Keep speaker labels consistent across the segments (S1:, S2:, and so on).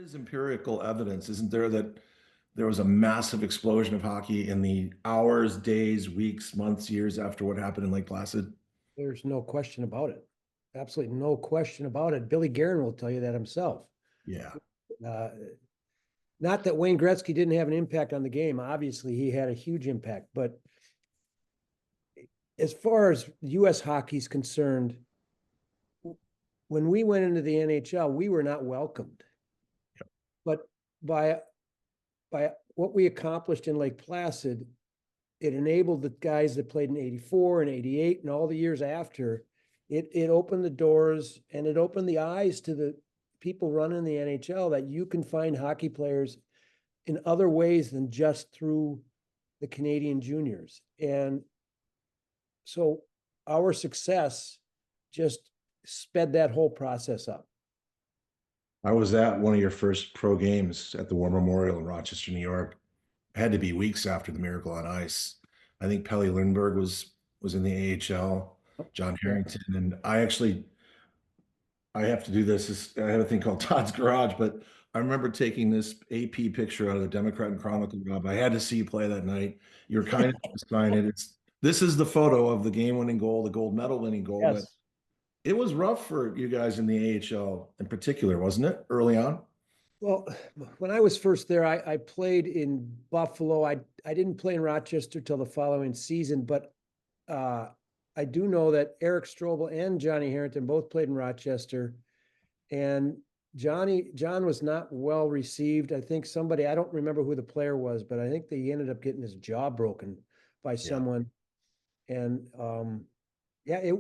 S1: is empirical evidence, isn't there, that there was a massive explosion of hockey in the hours, days, weeks, months, years after what happened in Lake Placid?
S2: There's no question about it. Absolutely no question about it. Billy Guerin will tell you that himself.
S1: Yeah.
S2: Uh, Not that Wayne Gretzky didn't have an impact on the game. Obviously, he had a huge impact. But as far as U.S. hockey is concerned, when we went into the NHL, we were not welcomed. But by by what we accomplished in Lake Placid, it enabled the guys that played in 84 and 88 and all the years after. It opened the doors and it opened the eyes to the people running the NHL that you can find hockey players in other ways than just through the Canadian juniors. And so our success just sped that whole process up.
S1: I was at one of your first pro games at the War Memorial in Rochester, New York. It had to be weeks after the Miracle on Ice. I think Pelle Lindbergh was in the AHL, John
S2: Yeah.
S1: Harrington, and I have to do this. I have a thing called Todd's Garage, but I remember taking this AP picture out of the Democrat and Chronicle, Rob. I had to see you play that night. You were kind of sign it. This is the photo of the game-winning goal, the gold medal winning goal. But
S2: Yes.
S1: it was rough for you guys in the AHL in particular, wasn't it? Early on.
S2: Well, when I was first there, I played in Buffalo. I didn't play in Rochester till the following season, but uh, I do know that Eric Strobel and Johnny Harrington both played in Rochester, and John was not well received. I think somebody, I don't remember who the player was, but I think he ended up getting his jaw broken by
S1: Yeah.
S2: someone. And yeah, it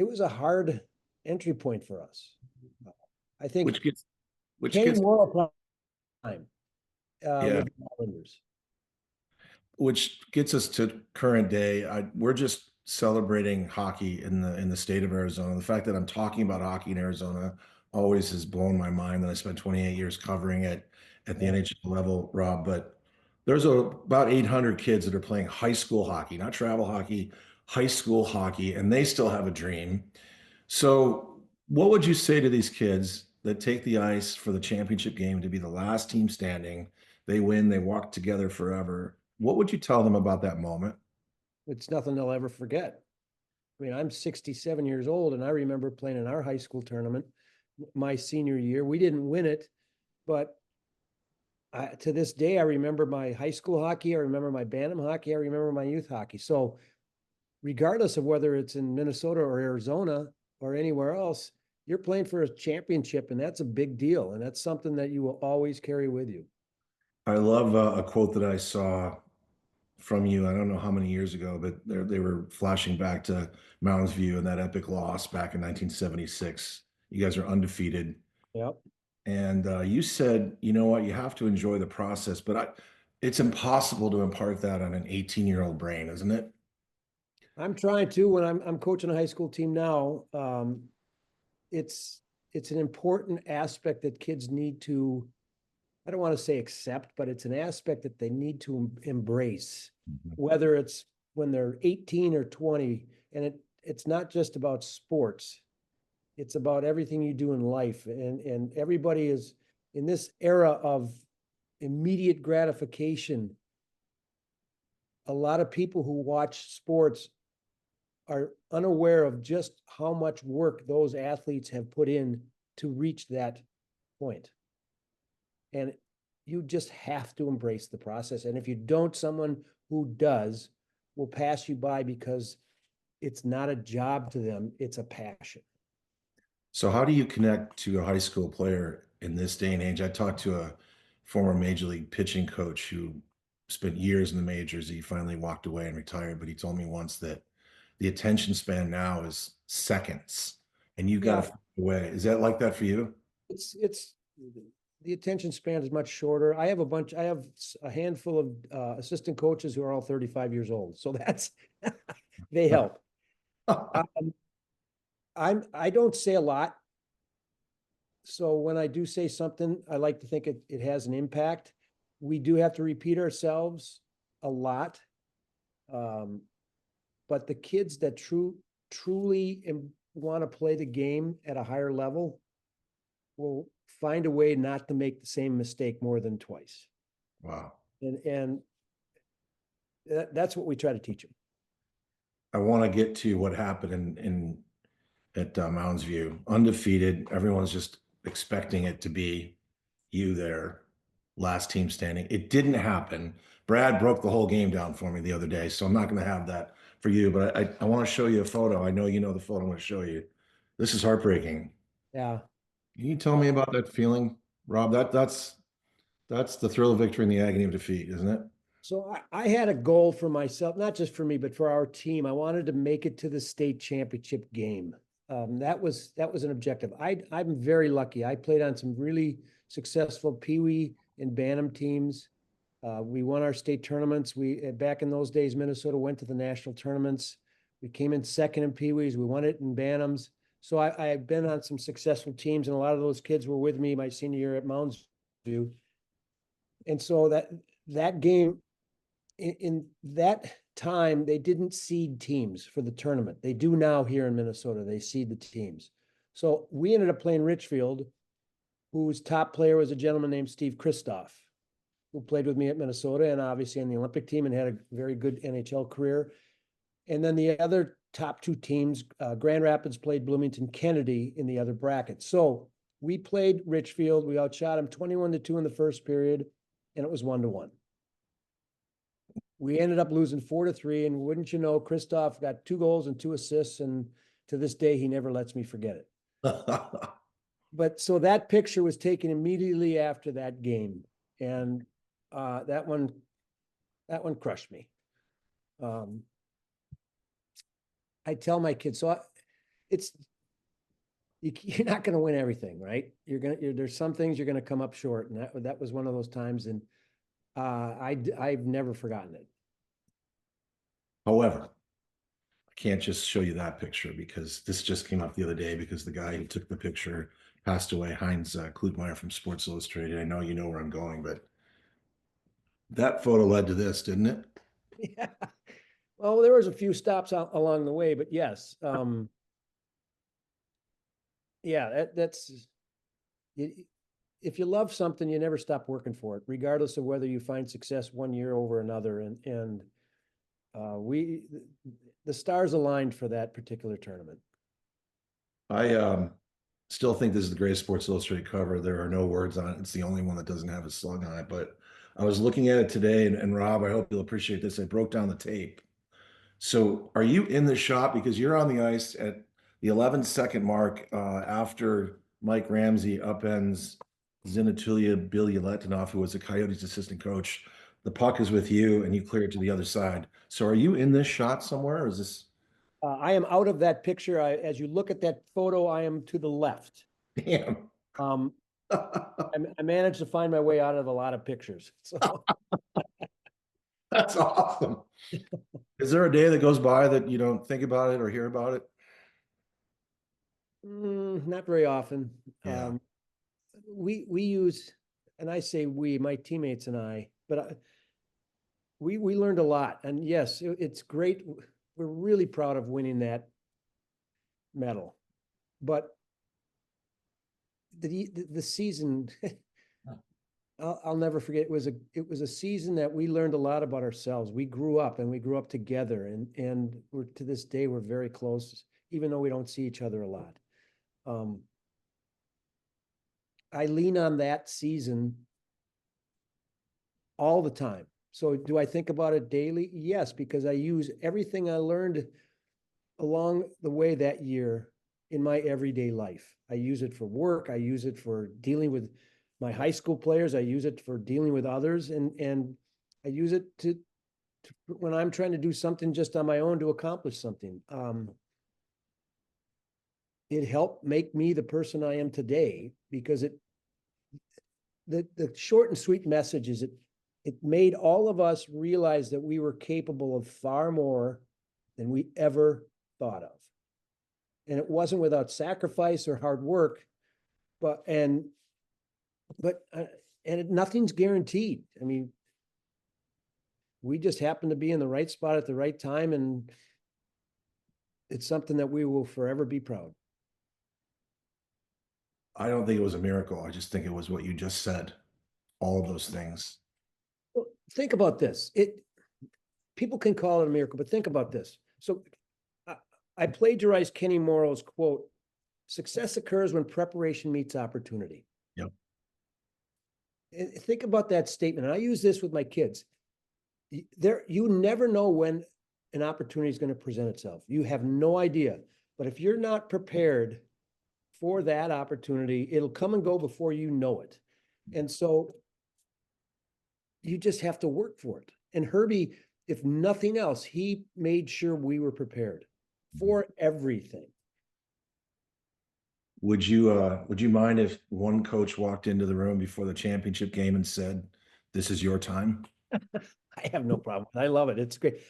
S2: was a hard entry point for us. I think
S1: Which gets which
S2: Kane
S1: gets
S2: wore a time
S1: yeah,
S2: with the Islanders.
S1: which gets us to current day. We're just celebrating hockey in the state of Arizona. The fact that I'm talking about hockey in Arizona always has blown my mind. That I spent 28 years covering it at the
S2: Yeah.
S1: NHL level, Rob. But there's about 800 kids that are playing high school hockey, not travel hockey, high school hockey, and they still have a dream. So, what would you say to these kids that take the ice for the championship game to be the last team standing? They win, they walk together forever. What would you tell them about that moment?
S2: It's nothing they'll ever forget. I mean, I'm 67 years old, and I remember playing in our high school tournament my senior year. We didn't win it, but to this day, I remember my high school hockey. I remember my Bantam hockey. I remember my youth hockey. So, regardless of whether it's in Minnesota or Arizona or anywhere else, you're playing for a championship, and that's a big deal. And that's something that you will always carry with you.
S1: I love a quote that I saw from you. I don't know how many years ago, but they were flashing back to Mounds View and that epic loss back in 1976. You guys are undefeated.
S2: Yep.
S1: And you said, you know what, you have to enjoy the process, but it's impossible to impart that on an 18-year-old brain, isn't it?
S2: I'm trying to when I'm coaching a high school team now. It's it's an important aspect that kids need to, I don't want to say accept, but it's an aspect that they need to embrace,
S1: Mhm.
S2: whether it's when they're 18 or 20. And it's not just about sports. It's about everything you do in life. And everybody is in this era of immediate gratification. A lot of people who watch sports are unaware of just how much work those athletes have put in to reach that point. And you just have to embrace the process. And if you don't, someone who does will pass you by because it's not a job to them, it's a passion.
S1: So how do you connect to a high school player in this day and age? I talked to a former major league pitching coach who spent years in the majors. He finally walked away and retired, but he told me once that the attention span now is seconds and you got to
S2: Yeah,
S1: find a way. Is that like that for you?
S2: it's the attention span is much shorter. I have a handful of assistant coaches who are all 35 years old. So that's, they help. Um, I don't say a lot. So when I do say something, I like to think it has an impact. We do have to repeat ourselves a lot. Um, but the kids that truly want to play the game at a higher level, will find a way not to make the same mistake more than twice.
S1: Wow.
S2: And that's what we try to teach them.
S1: I want to get to what happened in at Mounds View. Undefeated. Everyone's just expecting it to be you there, last team standing. It didn't happen. Brad broke the whole game down for me the other day, so I'm not going to have that for you. But I want to show you a photo. I know you know the photo I'm going to show you. This is heartbreaking.
S2: Yeah.
S1: Can you tell me about that feeling, Rob? That's the thrill of victory and the agony of defeat, isn't it?
S2: So I had a goal for myself, not just for me, but for our team. I wanted to make it to the state championship game. That was an objective. I'm very lucky. I played on some really successful Pee Wee and Bantam teams. We won our state tournaments. Back in those days, Minnesota went to the national tournaments. We came in second in Pee Wees. We won it in Bantams. So I've been on some successful teams, and a lot of those kids were with me my senior year at Mounds View. And so that game, in that time, they didn't seed teams for the tournament. They do now here in Minnesota. They seed the teams. So we ended up playing Richfield, whose top player was a gentleman named Steve Kristoff, who played with me at Minnesota and obviously on the Olympic team and had a very good NHL career. And then the other top two teams, Grand Rapids played Bloomington Kennedy in the other bracket. So we played Richfield. We outshot them 21-2 in the first period, and it was 1-1. We ended up losing 4-3, and wouldn't you know, Kristoff got 2 goals and 2 assists, and to this day, he never lets me forget it. But so that picture was taken immediately after that game, and that one crushed me. I tell my kids, so you're not going to win everything, right? There's some things you're going to come up short, and that was one of those times, and I've never forgotten it.
S1: However, I can't just show you that picture because this just came up the other day because the guy who took the picture passed away, Heinz Klugmeyer from Sports Illustrated. I know you know where I'm going, but that photo led to this, didn't it?
S2: Yeah. Well, there was a few stops along the way, but yes. Yeah, that's if you love something, you never stop working for it, regardless of whether you find success one year over another. And the stars aligned for that particular tournament.
S1: I still think this is the greatest Sports Illustrated cover. There are no words on it. It's the only one that doesn't have a slug on it. But I was looking at it today, and Rob, I hope you'll appreciate this. I broke down the tape. So are you in the shot because you're on the ice at the 11-second mark after Mike Ramsey upends Zinatulia Bilyaletdinov, who was the Coyotes assistant coach. The puck is with you and you clear it to the other side. So are you in this shot somewhere or is this?
S2: I am out of that picture. As you look at that photo, I am to the left.
S1: Damn.
S2: I managed to find my way out of a lot of pictures. So
S1: That's awesome. Is there a day that goes by that you don't think about it or hear about it?
S2: Not very often.
S1: Yeah.
S2: We use, and I say we, my teammates and I, but we learned a lot. And yes, it's great. We're really proud of winning that medal. But the season, I'll never forget. It was a season that we learned a lot about ourselves. We grew up and we grew up together, and we're to this day we're very close, even though we don't see each other a lot. I lean on that season all the time. So do I think about it daily? Yes, because I use everything I learned along the way that year in my everyday life. I use it for work. I use it for dealing with my high school players. I use it for dealing with others. And I use it to when I'm trying to do something just on my own to accomplish something. It helped make me the person I am today because the short and sweet message is it made all of us realize that we were capable of far more than we ever thought of. And it wasn't without sacrifice or hard work, but nothing's guaranteed. I mean, we just happened to be in the right spot at the right time, and it's something that we will forever be proud.
S1: I don't think it was a miracle. I just think it was what you just said. All of those things.
S2: Well, think about this. People can call it a miracle, but think about this. So I plagiarized Kenny Morrow's quote, success occurs when preparation meets opportunity.
S1: Yep.
S2: And think about that statement. And I use this with my kids. You never know when an opportunity is going to present itself. You have no idea. But if you're not prepared for that opportunity, it'll come and go before you know it. And so you just have to work for it. And Herbie, if nothing else, he made sure we were prepared for everything.
S1: Would you mind if one coach walked into the room before the championship game and said, "This is your time"?
S2: I have no problem. I love it. It's great.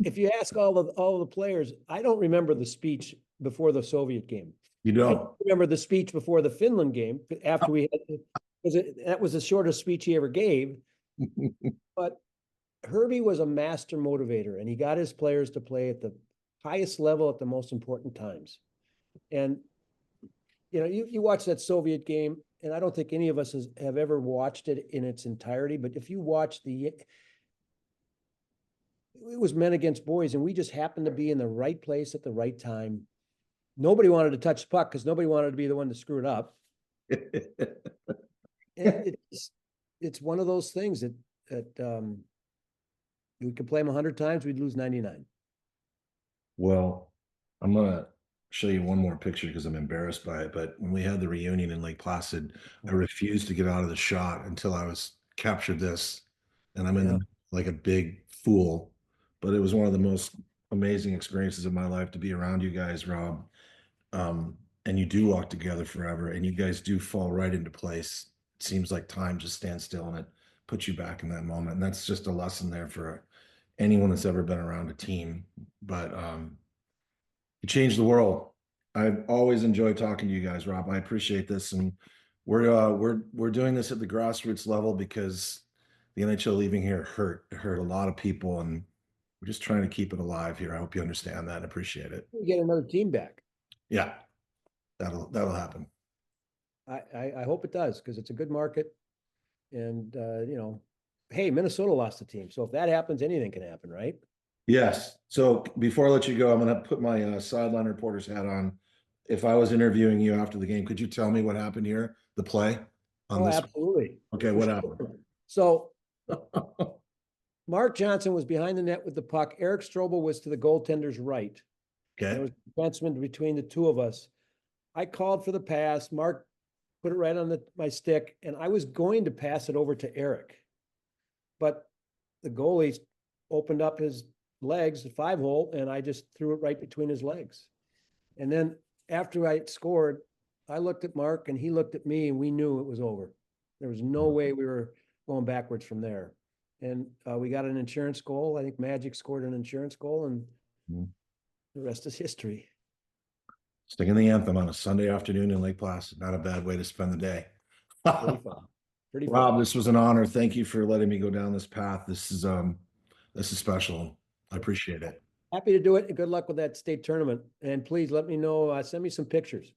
S2: If you ask all the players, I don't remember the speech before the Soviet game.
S1: You
S2: I
S1: don't.
S2: remember the speech before the Finland game after we had, that was the shortest speech he ever gave. But Herbie was a master motivator, and he got his players to play at the highest level at the most important times. And you watch that Soviet game, and I don't think any of us have ever watched it in its entirety. But if you watch it was men against boys, and we just happened to be in the right place at the right time. Nobody wanted to touch the puck because nobody wanted to be the one to screw it up. And it's one of those things that we could play them 100 times, we'd lose 99.
S1: Well, I'm gonna show you one more picture because I'm embarrassed by it. But when we had the reunion in Lake Placid, I refused to get out of the shot until I was captured this, and I'm in like a big fool. But it was one of the most amazing experiences of my life to be around you guys, Rob. And you do walk together forever, and you guys do fall right into place. It seems like time just stands still, and it puts you back in that moment. And that's just a lesson there for anyone that's ever been around a team. But you changed the world. I've always enjoyed talking to you guys, Rob. I appreciate this, and we're doing this at the grassroots level because the NHL leaving here hurt a lot of people, and we're just trying to keep it alive here. I hope you understand that and appreciate it.
S2: We get another team back.
S1: Yeah, that'll happen.
S2: I hope it does, because it's a good market. And hey, Minnesota lost a team. So if that happens, anything can happen, right?
S1: Yes. So before I let you go, I'm going to put my sideline reporter's hat on. If I was interviewing you after the game, could you tell me what happened here? The play on this?
S2: Absolutely.
S1: Okay, what happened?
S2: So Mark Johnson was behind the net with the puck. Eric Strobel was to the goaltender's right.
S1: Okay.
S2: There was a defenseman between the two of us. I called for the pass. Mark put it right on my stick, and I was going to pass it over to Eric. But the goalie opened up his legs, the 5-hole, and I just threw it right between his legs. And then after I scored, I looked at Mark and he looked at me, and we knew it was over. There was no way we were going backwards from there. And we got an insurance goal. I think Magic scored an insurance goal, and the rest is history.
S1: Singing the anthem on a Sunday afternoon in Lake Placid. Not a bad way to spend the day.
S2: Pretty fun.
S1: Rob, this was an honor. Thank you for letting me go down this path. This is special. I appreciate it.
S2: Happy to do it, and good luck with that state tournament. And please let me know, send me some pictures.